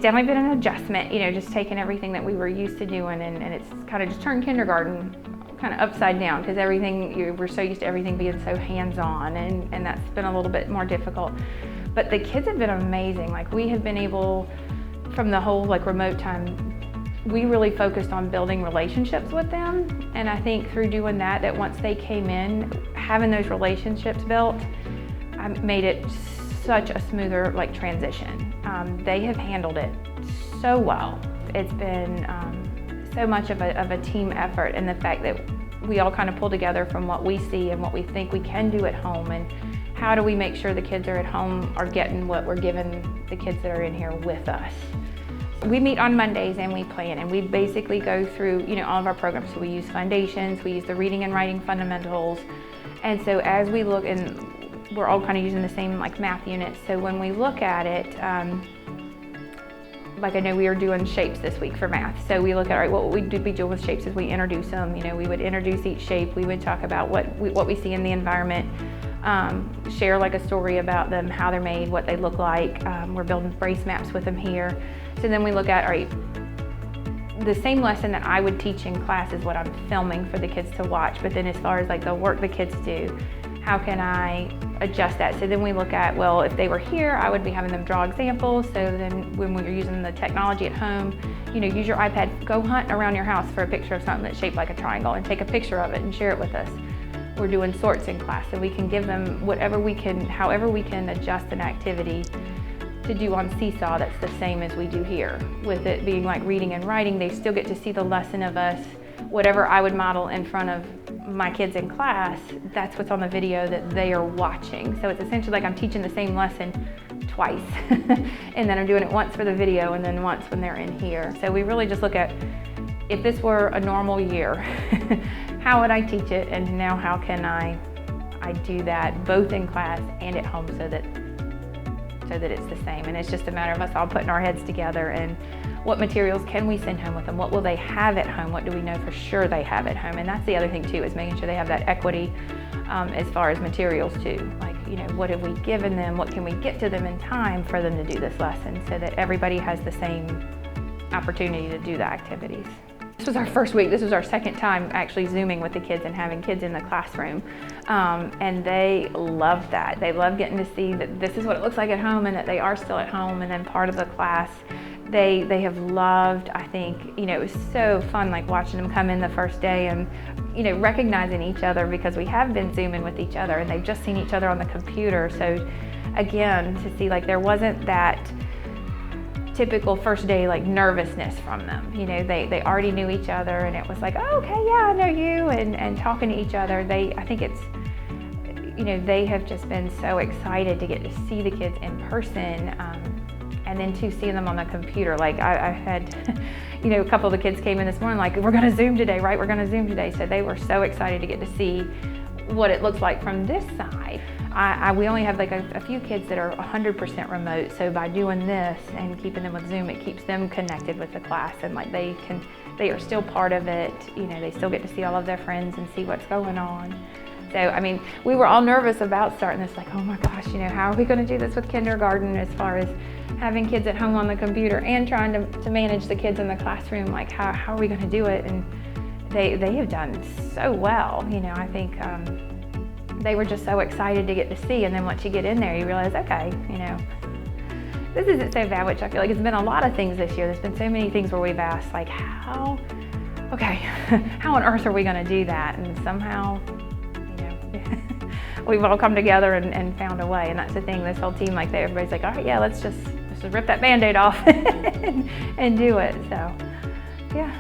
definitely been an adjustment, just taking everything that we were used to doing and it's kind of just turned kindergarten kind of upside down because we're so used to everything being so hands-on and that's been a little bit more difficult. But the kids have been amazing. Like we have been able, from the whole remote time, we really focused on building relationships with them. And I think through doing that once they came in, having those relationships built, made it such a smoother transition. They have handled it so well. It's been so much of a team effort, and the fact that we all kind of pull together from what we see and what we think we can do at home, and how do we make sure the kids are at home are getting what we're giving the kids that are in here with us. We meet on Mondays and we plan, and we basically go through all of our programs. So we use foundations, we use the reading and writing fundamentals, and so as we look, and we're all kind of using the same math units, so when we look at it, I know we are doing shapes this week for math. So we look at, all right, what we do be doing with shapes is we introduce them. We would introduce each shape. We would talk about what we see in the environment, share a story about them, how they're made, what they look like. We're building brace maps with them here. So then we look at, all right, the same lesson that I would teach in class is what I'm filming for the kids to watch. But then as far as the work the kids do, how can I adjust that? So then we look at, well, if they were here, I would be having them draw examples. So then when we're using the technology at home, use your iPad, go hunt around your house for a picture of something that's shaped like a triangle and take a picture of it and share it with us. We're doing sorts in class, so we can give them however we can adjust an activity to do on Seesaw that's the same as we do here. With it being reading and writing, they still get to see the lesson of us. Whatever I would model in front of my kids in class, that's what's on the video that they are watching. So it's essentially I'm teaching the same lesson twice. And then I'm doing it once for the video and then once when they're in here. So we really just look at, if this were a normal year, how would I teach it? And now how can I do that both in class and at home so that it's the same. And it's just a matter of us all putting our heads together and what materials can we send home with them? What will they have at home? What do we know for sure they have at home? And that's the other thing too, is making sure they have that equity as far as materials too. What have we given them? What can we get to them in time for them to do this lesson so that everybody has the same opportunity to do the activities. This was our first week. This was our second time actually Zooming with the kids and having kids in the classroom. And they love that. They love getting to see that this is what it looks like at home and that they are still at home and then part of the class. They have loved, I think, it was so fun watching them come in the first day and, recognizing each other because we have been Zooming with each other and they've just seen each other on the computer. So again, to see there wasn't that typical first day nervousness from them. They already knew each other and it was oh, okay, yeah, I know you, and talking to each other. I think it's, they have just been so excited to get to see the kids in person, and then seeing them on the computer. I had, a couple of the kids came in this morning we're gonna Zoom today, right? We're gonna Zoom today. So they were so excited to get to see what it looks like from this side. We only have a few kids that are 100% remote, so by doing this and keeping them with Zoom, it keeps them connected with the class and they are still part of it. They still get to see all of their friends and see what's going on. So, we were all nervous about starting this, oh my gosh, how are we going to do this with kindergarten as far as having kids at home on the computer and trying to manage the kids in the classroom, how are we going to do it? And they have done so well. I think they were just so excited to get to see, and then once you get in there, you realize, okay, this isn't so bad, which I feel like it's been a lot of things this year. There's been so many things where we've asked, how on earth are we going to do that? And somehow, we've all come together and found a way. And that's the thing, this whole team, everybody's all right, yeah, let's just rip that Band-Aid off and do it. So, yeah.